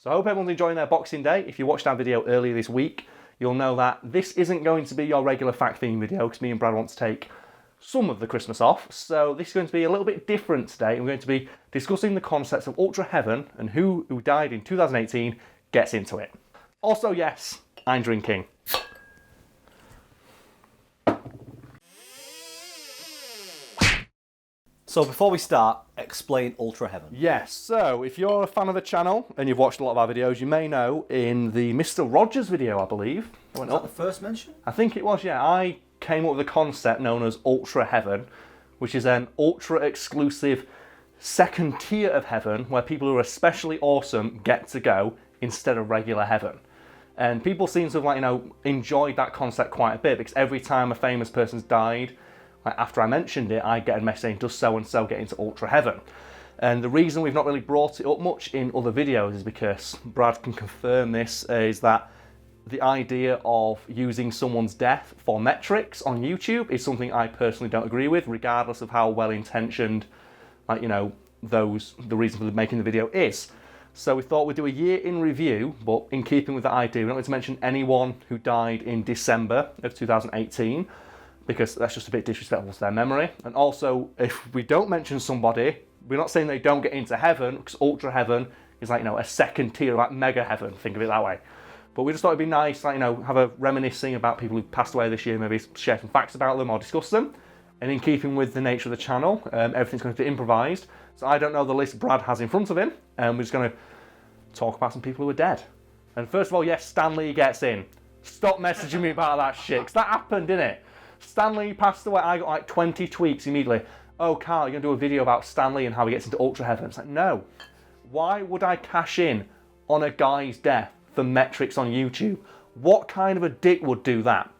So I hope everyone's enjoying their Boxing Day. If you watched our video earlier this week, you'll know that this isn't going to be your regular fact theme video because me and Brad want to take some of the Christmas off. So this is going to be a little bit different today. We're going to be discussing the concepts of ultra heaven and who died in 2018 gets into it. Also, yes, I'm drinking. So before we start, explain ultra heaven. Yes, so if you're a fan of the channel and you've watched a lot of our videos, you may know in the Mr. Rogers video, I believe. Was that the first mention? I think it was, yeah. I came up with a concept known as ultra heaven, which is an ultra exclusive second tier of heaven where people who are especially awesome get to go instead of regular heaven. And people seem to have, enjoyed that concept quite a bit because every time a famous person's died, after I mentioned it, I get a message saying, does so-and-so get into ultra heaven? And the reason we've not really brought it up much in other videos is because Brad can confirm this, is that the idea of using someone's death for metrics on YouTube is something I personally don't agree with, regardless of how well-intentioned, the reason for making the video is. So we thought we'd do a year in review, but in keeping with that idea, we're not going to mention anyone who died in December of 2018, because that's just a bit disrespectful to their memory. And also, if we don't mention somebody, we're not saying they don't get into heaven, because ultra heaven is a second tier, like mega heaven, think of it that way. But we just thought it'd be nice, have a reminiscing about people who passed away this year, maybe share some facts about them or discuss them. And in keeping with the nature of the channel, everything's going to be improvised. So I don't know the list Brad has in front of him, and we're just going to talk about some people who are dead. And first of all, yes, Stanley gets in. Stop messaging me about that shit, because that happened, didn't it? Stanley passed away, I got 20 tweets immediately. Oh, Karl, you're going to do a video about Stanley and how he gets into ultra heaven. It's like, no. Why would I cash in on a guy's death for metrics on YouTube? What kind of a dick would do that?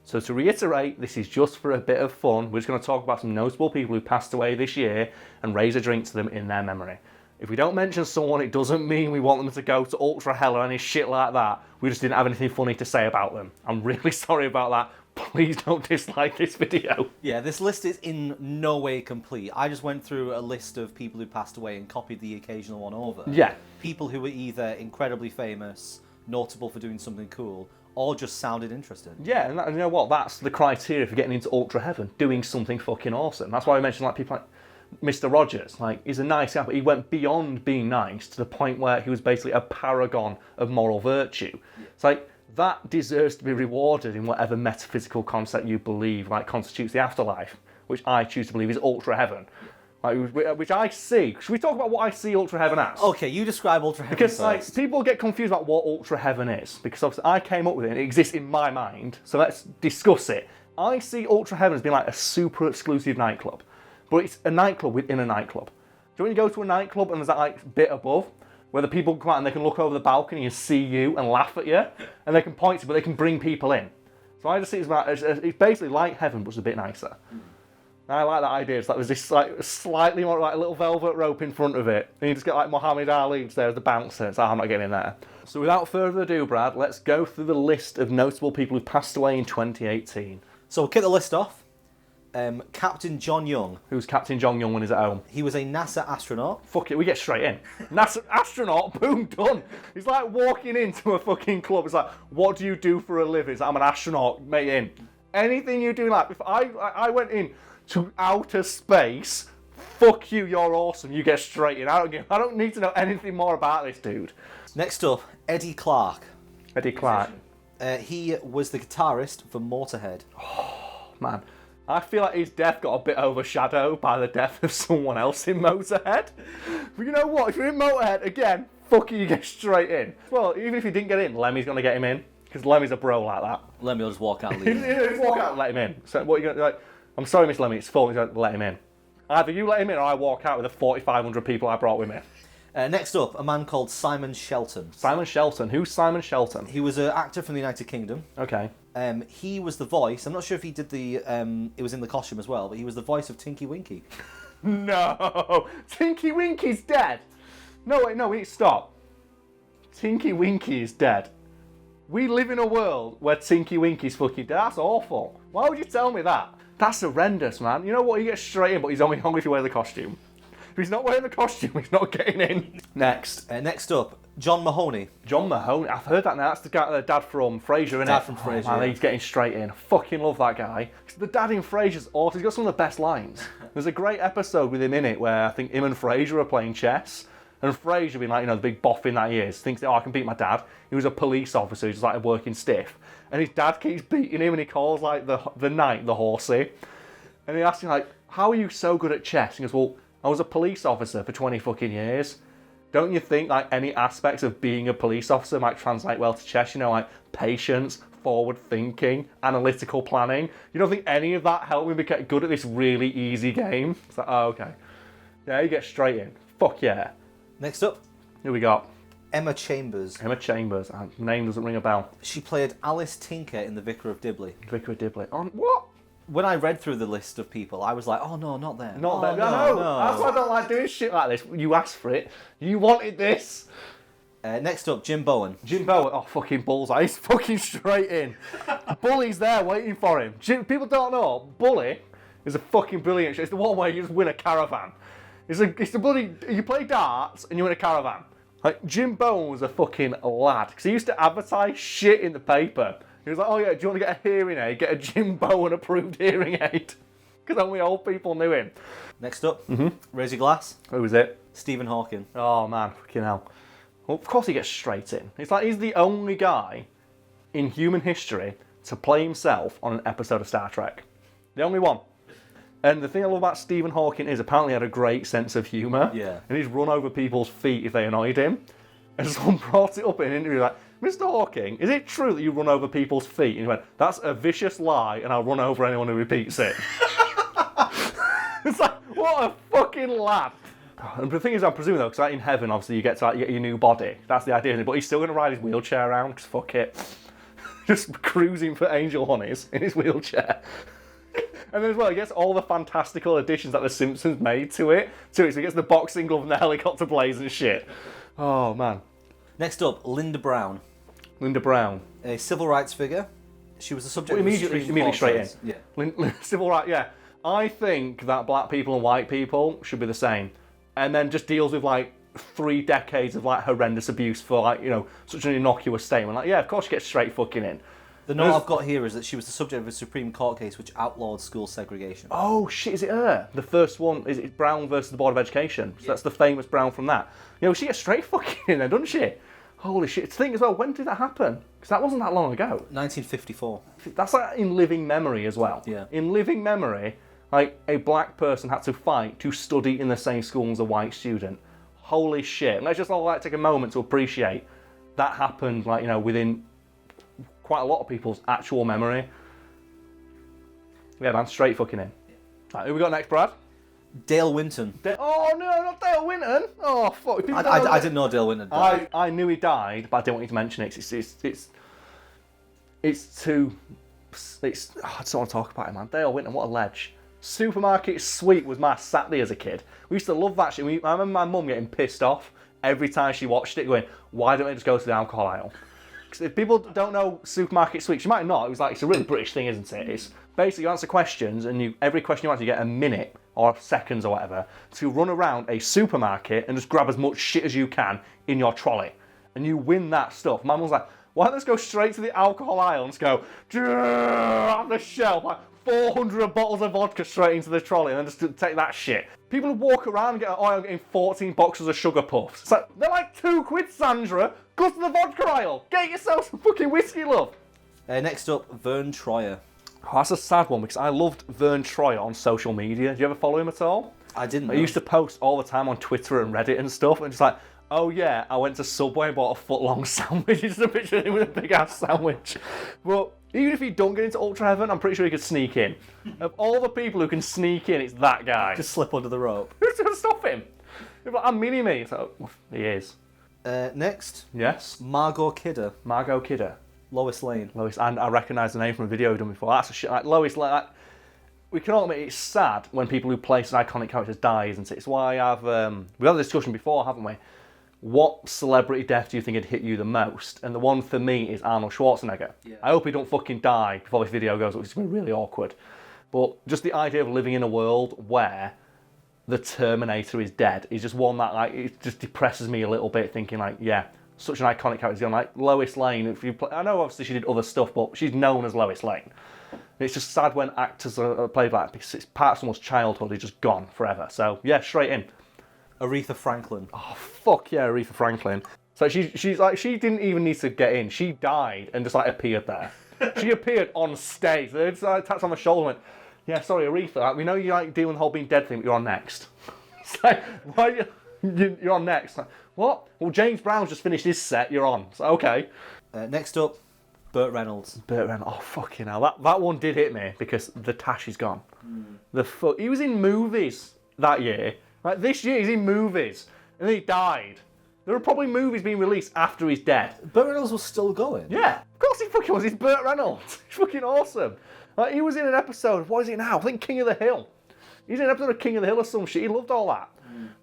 So to reiterate, this is just for a bit of fun. We're just going to talk about some notable people who passed away this year and raise a drink to them in their memory. If we don't mention someone, it doesn't mean we want them to go to ultra hell or any shit like that. We just didn't have anything funny to say about them. I'm really sorry about that. Please don't dislike this video. Yeah, this list is in no way complete. I just went through a list of people who passed away and copied the occasional one over. Yeah. People who were either incredibly famous, notable for doing something cool, or just sounded interesting. Yeah, and you know what? That's the criteria for getting into ultra heaven, doing something fucking awesome. That's why I mentioned people like Mr. Rogers. He's a nice guy, but he went beyond being nice to the point where he was basically a paragon of moral virtue. It's that deserves to be rewarded in whatever metaphysical concept you believe constitutes the afterlife, which I choose to believe is ultra heaven. Which I see. Should we talk about what I see ultra heaven as? Okay, you describe ultra heaven because first. People get confused about what ultra heaven is, because obviously I came up with it and it exists in my mind, so let's discuss it. I see ultra heaven as being a super exclusive nightclub, but it's a nightclub within a nightclub. So when you go to a nightclub and there's that bit above, where the people come out and they can look over the balcony and see you and laugh at you, and they can point to you, but they can bring people in. So I just see it's basically like heaven, but it's a bit nicer. And I like that idea. It's there's this slightly more a little velvet rope in front of it, and you just get Muhammad Ali there as the bouncer. It's I'm not getting in there. So without further ado, Brad, let's go through the list of notable people who passed away in 2018. So we'll kick the list off. Captain John Young. Who's Captain John Young when he's at home? He was a NASA astronaut. Fuck it, we get straight in. NASA astronaut, boom, done. He's walking into a fucking club. It's what do you do for a living? It's I'm an astronaut, mate, in. Anything you do, if I went in to outer space, fuck you, you're awesome, you get straight in. I don't need to know anything more about this dude. Next up, Eddie Clarke. Eddie Clarke. He was the guitarist for Motorhead. Oh, man. I feel like his death got a bit overshadowed by the death of someone else in Motorhead. But you know what? If you're in Motorhead, again, fuck you get straight in. Well, even if he didn't get in, Lemmy's going to get him in. Because Lemmy's a bro like that. Lemmy will just walk out and leave him. Just walk out and let him in. So what are you going to I'm sorry, Miss Lemmy, it's full. He's going to let him in. Either you let him in or I walk out with the 4,500 people I brought with me. Next up, a man called Simon Shelton. Simon Shelton. Who's Simon Shelton? He was an actor from the United Kingdom. Okay. He was the voice. I'm not sure if he did the. It was in the costume as well, but he was the voice of Tinky Winky. No, Tinky Winky's dead. No, wait, no, we need to stop. Tinky Winky is dead. We live in a world where Tinky Winky's fucking dead. That's awful. Why would you tell me that? That's horrendous, man. You know what? He gets straight in, but he's only if you wear the costume. If he's not wearing the costume, he's not getting in. Next up, John Mahoney. John Mahoney. I've heard that now. That's the guy, the dad from Frasier, isn't it? Dad from Frasier, Man, yeah. he's getting straight in. I fucking love that guy. The dad in Frasier's awesome. He's got some of the best lines. There's a great episode with him in it where I think him and Frasier are playing chess. And Frasier, being like, you know, the big boffin that he is, thinks that, oh, I can beat my dad. He was a police officer, he's just like working stiff. And his dad keeps beating him and he calls like the knight the horsey. And he asks him like, how are you so good at chess? He goes, well, I was a police officer for 20 fucking years. Don't you think like any aspects of being a police officer might translate well to chess? You know, like patience, forward thinking, analytical planning. You don't think any of that helped me get good at this really easy game? It's like, oh, okay. Yeah, you get straight in. Fuck yeah. Next up, Who we got? Emma Chambers. Emma Chambers. Name doesn't ring a bell. She played Alice Tinker in The Vicar of Dibley. Vicar of Dibley. On what? When I read through the list of people, I was like, oh no, not them. Not that. No, No. no. That's why I don't like doing shit like this. You asked for it. You wanted this. Next up, Jim Bowen. Jimbo. Oh, fucking bullseye. He's fucking straight in. Bully's there waiting for him. People don't know. Bully is a fucking brilliant show. It's the one where you just win a caravan. It's the bloody. You play darts and you win a caravan. Like, Jim Bowen was a fucking lad. Because he used to advertise shit in the paper. He was like, oh yeah, do you want to get a hearing aid? Get a Jim Bowen approved hearing aid. Because only old people knew him. Next up, raise your glass. Who was it? Stephen Hawking. Oh man, fucking hell. Well, of course he gets straight in. It's like he's the only guy in human history to play himself on an episode of Star Trek. The only one. And the thing I love about Stephen Hawking is apparently he had a great sense of humour. Yeah. And he'd run over people's feet if they annoyed him. And someone brought it up in an interview like, Mr. Hawking, is it true that you run over people's feet? And he went, that's a vicious lie and I'll run over anyone who repeats it. It's like, what a fucking lad. And the thing is, I'm presuming though, because like in heaven, obviously you get to like, you get your new body. That's the idea, isn't it? But he's still going to ride his wheelchair around, because fuck it. Just cruising for angel honeys in his wheelchair. And then as well, he gets all the fantastical additions that The Simpsons made to it. So he gets the boxing glove and the helicopter blades and shit. Oh, man. Next up, Linda Brown. Linda Brown. A civil rights figure. She was the subject of Immediately straight in. Yeah. Civil rights, yeah. I think that black people and white people should be the same. And then just deals with like 3 decades of like horrendous abuse for like, you know, such an innocuous statement. Like, yeah, of course you get straight fucking in. The note I've got here is that she was the subject of a Supreme Court case which outlawed school segregation. Oh shit, is it her? The first one, is it Brown versus the Board of Education? So that's the famous Brown from that. You know, she gets straight fucking in there, doesn't she? Holy shit. To think as well, when did that happen? Because that wasn't that long ago. 1954. That's like in living memory as well. Yeah. In living memory, like a black person had to fight to study in the same school as a white student. Holy shit. Let's just all like take a moment to appreciate that happened, like, you know, within quite a lot of people's actual memory. Yeah, man, straight fucking in. Right, who we got next, Brad? Dale Winton. Oh no, not Dale Winton! Oh fuck! I didn't know Dale Winton died. I knew he died, but I didn't want you to mention it. It's too. I just don't want to talk about it, man. Dale Winton, what a ledge. Supermarket Sweep was my Saturday as a kid. We used to love that shit. I remember my mum getting pissed off every time she watched it, going, "Why don't we just go to the alcohol aisle?" Because if people don't know Supermarket Sweep, you might not. It's a really British thing, isn't it? It's basically you answer questions, and every question you answer, you get a minute or seconds or whatever to run around a supermarket and just grab as much shit as you can in your trolley, and you win that stuff. My mum was like, "Why don't we just go straight to the alcohol aisle and just go off the shelf, like 400 bottles of vodka straight into the trolley, and then just take that shit." People who walk around and get, "Oh, I'm getting 14 boxes of sugar puffs." It's like, they're like £2, Sandra. Go to the vodka aisle. Get yourself some fucking whiskey, love. Next up, Verne Troyer. Oh, that's a sad one because I loved Verne Troyer on social media. Do you ever follow him at all? I didn't. I used to post all the time on Twitter and Reddit and stuff, and just like, "Oh yeah, I went to Subway and bought a foot-long sandwich." Just a picture of him with a big-ass sandwich. But even if you don't get into Ultra Heaven, I'm pretty sure he could sneak in. Of all the people who can sneak in, it's that guy. Just slip under the rope. Who's going to stop him? He's like, "I'm mini-me." So, he is. Next, Yes? Margot Kidder. Margot Kidder. Lois Lane. Lois, and I recognise the name from a video we've done before. That's a shit. Like Lois, like we can all admit it's sad when people who play such iconic characters die, isn't it? It's why we've had a discussion before, haven't we? What celebrity death do you think had hit you the most? And the one for me is Arnold Schwarzenegger. Yeah. I hope he don't fucking die before this video goes up. It's going to be really awkward. But just the idea of living in a world where the Terminator is dead is just one that like it just depresses me a little bit. Thinking like, yeah, such an iconic character. Like Lois Lane, if you play, I know obviously she did other stuff, but she's known as Lois Lane. And it's just sad when actors are played like that because it's part of someone's childhood is just gone forever. So yeah, straight in. Aretha Franklin. Oh fuck yeah, Aretha Franklin. So she's like, she didn't even need to get in. She died and just like appeared there. She appeared on stage. They just like tapped on the shoulder and went, "Yeah, sorry, Aretha. Like, we know you like dealing with the whole being dead thing, but you're on next." It's like, why you're on next? Like, what? Well, James Brown's just finished his set. You're on. So okay. Next up, Burt Reynolds. Burt Reynolds. Oh fucking hell, that one did hit me because the tash is gone. He was in movies that year. Like this year, he's in movies, and then he died. There are probably movies being released after he's dead. Burt Reynolds was still going. Yeah, of course he fucking was. He's Burt Reynolds. He's fucking awesome. Like, he was in an episode of, what is it now? I think King of the Hill. He's in an episode of King of the Hill or some shit. He loved all that.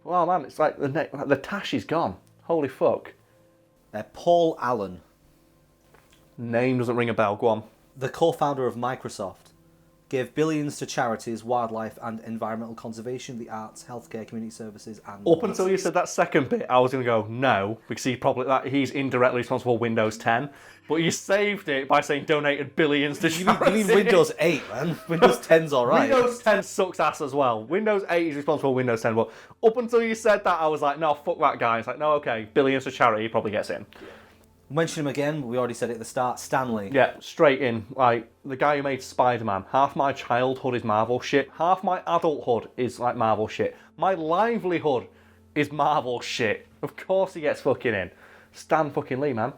Well, man, it's like the tash is gone. Holy fuck. Paul Allen. Name doesn't ring a bell. Go on. The co-founder of Microsoft. Gave billions to charities, wildlife and environmental conservation, the arts, healthcare, community services, and... Up until you said that second bit, I was going to go, no, because he's indirectly responsible for Windows 10. But you saved it by saying donated billions to charity. You mean Windows 8, man? Windows 10's alright. Windows 10 sucks ass as well. Windows 8 is responsible for Windows 10, but up until you said that, I was like, no, fuck that guy. It's like, no, okay, billions to charity, he probably gets in. Mention him again, we already said it at the start, Stanley. Yeah, straight in. Like, the guy who made Spider-Man. Half my childhood is Marvel shit. Half my adulthood is, like, Marvel shit. My livelihood is Marvel shit. Of course he gets fucking in. Stan fucking Lee, man.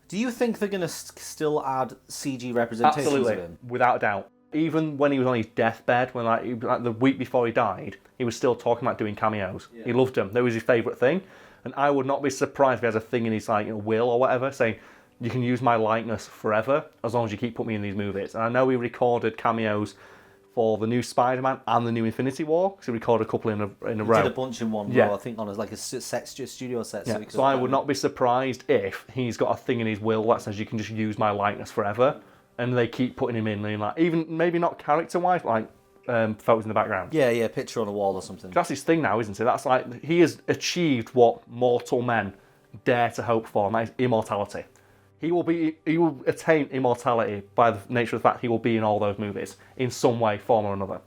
Do you think they're going to still add CG representations Absolutely, of him? without a doubt. Even when he was on his deathbed, when like the week before he died, he was still talking about doing cameos. Yeah. He loved them. That was his favourite thing. And I would not be surprised if he has a thing in his will or whatever saying, you can use my likeness forever as long as you keep putting me in these movies. And I know he recorded cameos for the new Spider-Man and the new Infinity War, because he recorded a couple in a row. He did a bunch in one row, I think, on like a studio set. Yeah. So I would not be surprised if he's got a thing in his will that says you can just use my likeness forever. And they keep putting him in, like, even maybe not character-wise, like photos in the background. Yeah, picture on a wall or something. That's his thing now, isn't it? That's like, he has achieved what mortal men dare to hope for, and that is immortality. He will attain immortality by the nature of the fact he will be in all those movies in some way, form or another.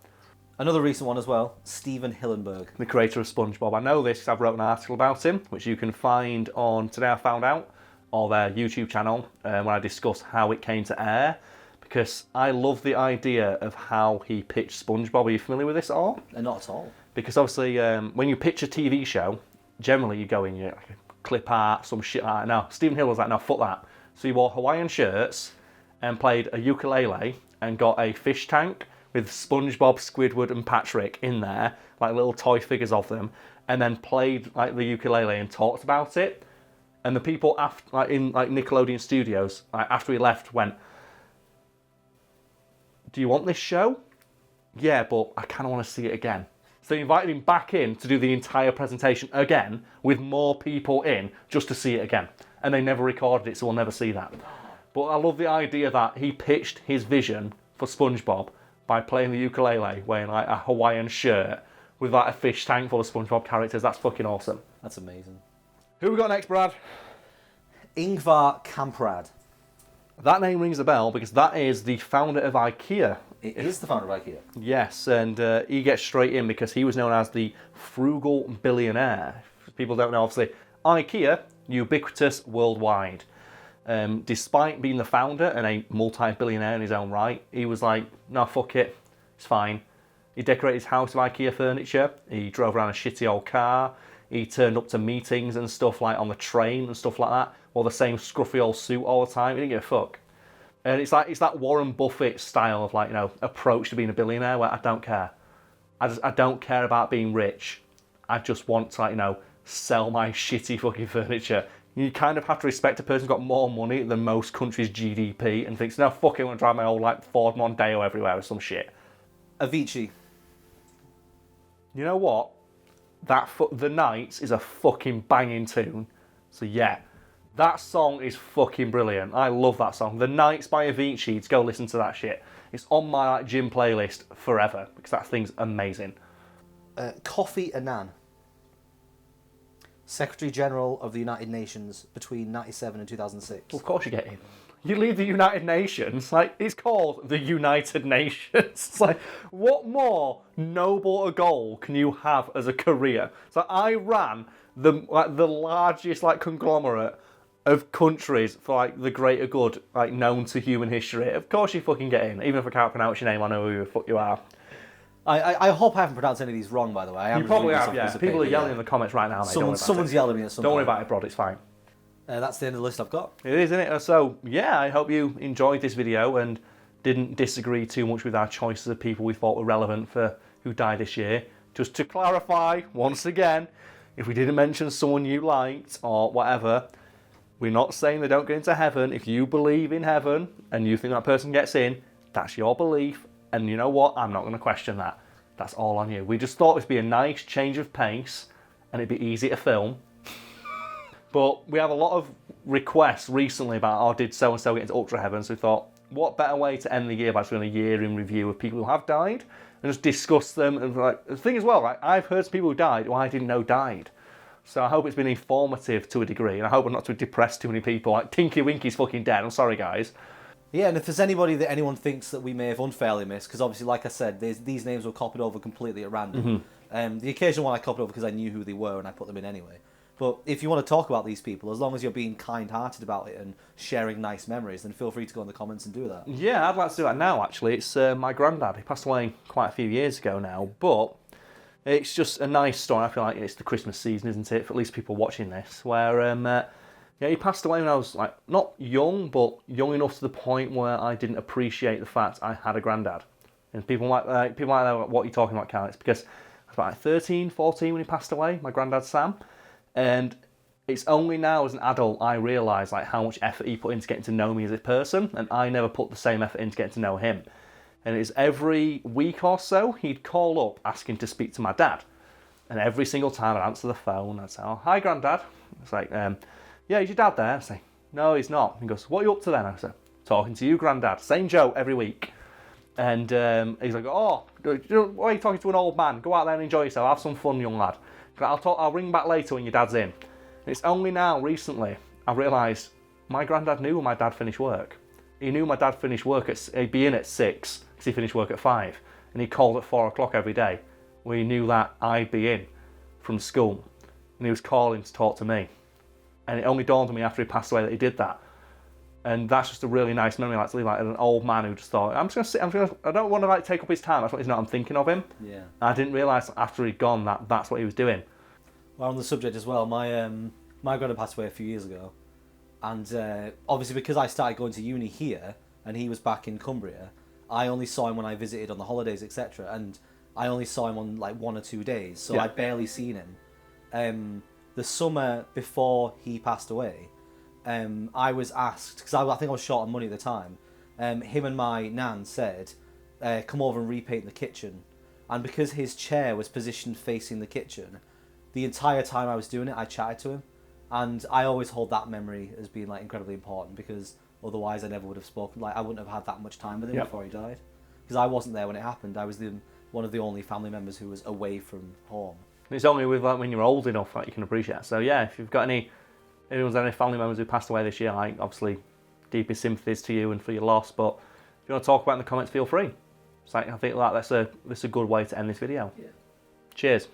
Another recent one as well, Stephen Hillenburg. The creator of SpongeBob. I know this because I've wrote an article about him, which you can find on Today I Found Out, or their YouTube channel, when I discuss how it came to air. Because I love the idea of how he pitched SpongeBob. Are you familiar with this at all? Not at all. Because obviously, when you pitch a TV show, generally you go in, you like clip art, some shit like that. Now, Stephen Hill was like, no, fuck that. So he wore Hawaiian shirts and played a ukulele and got a fish tank with SpongeBob, Squidward and Patrick in there, like little toy figures of them, and then played like the ukulele and talked about it. And the people after, like in like Nickelodeon Studios, like after he left, went, do you want this show? Yeah, but I kind of want to see it again. So they invited him back in to do the entire presentation again with more people in just to see it again. And they never recorded it, so we'll never see that. But I love the idea that he pitched his vision for SpongeBob by playing the ukulele, wearing like a Hawaiian shirt with like a fish tank full of SpongeBob characters. That's fucking awesome. That's amazing. Who we got next, Brad? Ingvar Kamprad. That name rings a bell because that is the founder of IKEA. It is the founder of IKEA. Yes, and he gets straight in because he was known as the frugal billionaire. If people don't know, obviously, IKEA, ubiquitous worldwide. Despite being the founder and a multi-billionaire in his own right, he was like, no, fuck it, it's fine. He decorated his house with IKEA furniture. He drove around a shitty old car. He turned up to meetings and stuff like on the train and stuff like that, wore the same scruffy old suit all the time. He didn't give a fuck. And it's that Warren Buffett style of approach to being a billionaire where I don't care. I don't care about being rich. I just want to sell my shitty fucking furniture. You kind of have to respect a person who's got more money than most countries' GDP and thinks, no, fuck it, I want to drive my old Ford Mondeo everywhere or some shit. Avicii. You know what? The Nights is a fucking banging tune. So yeah, that song is fucking brilliant. I love that song. The Nights by Avicii, go listen to that shit. It's on my gym playlist forever because that thing's amazing. Kofi Annan. Secretary General of the United Nations between 1997 and 2006. Well, of course you get in. You leave the United Nations, like, it's called the United Nations. It's like, what more noble a goal can you have as a career? So I ran the largest, like, conglomerate of countries for, like, the greater good, like, known to human history. Of course you fucking get in. Even if I can't pronounce your name, I know who the fuck you are. I hope I haven't pronounced any of these wrong, by the way. You probably have, yeah. People are yelling in the comments right now, mate. Someone's yelling at me at some point. Don't worry about it, Brod, it's fine. That's the end of the list I've got. It is, isn't it? So, yeah, I hope you enjoyed this video and didn't disagree too much with our choices of people we thought were relevant for who died this year. Just to clarify, once again, if we didn't mention someone you liked or whatever, we're not saying they don't get into heaven. If you believe in heaven and you think that person gets in, that's your belief. And you know what? I'm not going to question that. That's all on you. We just thought it'd be a nice change of pace and it'd be easy to film. But we have a lot of requests recently about, oh, did so-and-so get into Ultra Heaven? So we thought, what better way to end the year by just doing a year in review of people who have died and just discuss them. And like, the thing as well, right, I've heard some people who died who I didn't know died. So I hope it's been informative to a degree, and I hope I'm not to depress too many people. Like, Tinky Winky's fucking dead. I'm sorry, guys. Yeah, and if there's anybody that anyone thinks that we may have unfairly missed, because obviously, like I said, these names were copied over completely at random. The occasional one I copied over because I knew who they were and I put them in anyway. But if you want to talk about these people, as long as you're being kind-hearted about it and sharing nice memories, then feel free to go in the comments and do that. Yeah, I'd like to do that now, actually. It's my granddad. He passed away quite a few years ago now, but it's just a nice story. I feel like it's the Christmas season, isn't it, for at least people watching this, where yeah, he passed away when I was, like, not young, but young enough to the point where I didn't appreciate the fact I had a granddad. And people like that, what are you talking about, Karl? It's because I was about like 13, 14 when he passed away, my granddad Sam. And it's only now as an adult I realise like how much effort he put into getting to know me as a person, and I never put the same effort into getting to know him. And it's every week or so he'd call up asking to speak to my dad. And every single time I'd answer the phone, I'd say, oh, hi, Grandad. It's like, yeah, is your dad there? I'd say, no, he's not. He goes, what are you up to then? I said, talking to you, Grandad. Same joke every week. And he's like, oh, why are you talking to an old man? Go out there and enjoy yourself. Have some fun, young lad. I'll ring back later when your dad's in. And it's only now, recently, I've realised my granddad knew when my dad finished work. He knew my dad finished work, he'd be in at 6, because he finished work at 5. And he called at 4 o'clock every day. Where he knew that I'd be in from school. And he was calling to talk to me. And it only dawned on me after he passed away that he did that. And that's just a really nice memory, like to leave, like an old man who just thought, I'm just gonna sit, I don't want to like take up his time. That's what he's not. I'm thinking of him. Yeah. And I didn't realise after he'd gone that that's what he was doing. Well, on the subject as well, my granddad passed away a few years ago, and obviously because I started going to uni here and he was back in Cumbria, I only saw him when I visited on the holidays, etc. And I only saw him on like 1 or 2 days, so Yeah. I'd barely seen him. The summer before he passed away, I was asked, because I think I was short on money at the time, him and my nan said, come over and repaint the kitchen. And because his chair was positioned facing the kitchen, the entire time I was doing it, I chatted to him. And I always hold that memory as being like incredibly important, because otherwise I never would have spoken, like I wouldn't have had that much time with him Yep. before he died. Because I wasn't there when it happened. I was one of the only family members who was away from home. And it's only with like when you're old enough that you can appreciate it. So yeah, if you've got anyone's any family members who passed away this year, like obviously deepest sympathies to you and for your loss. But if you want to talk about it in the comments, feel free. It's like, I think like that's a good way to end this video. Yeah. Cheers.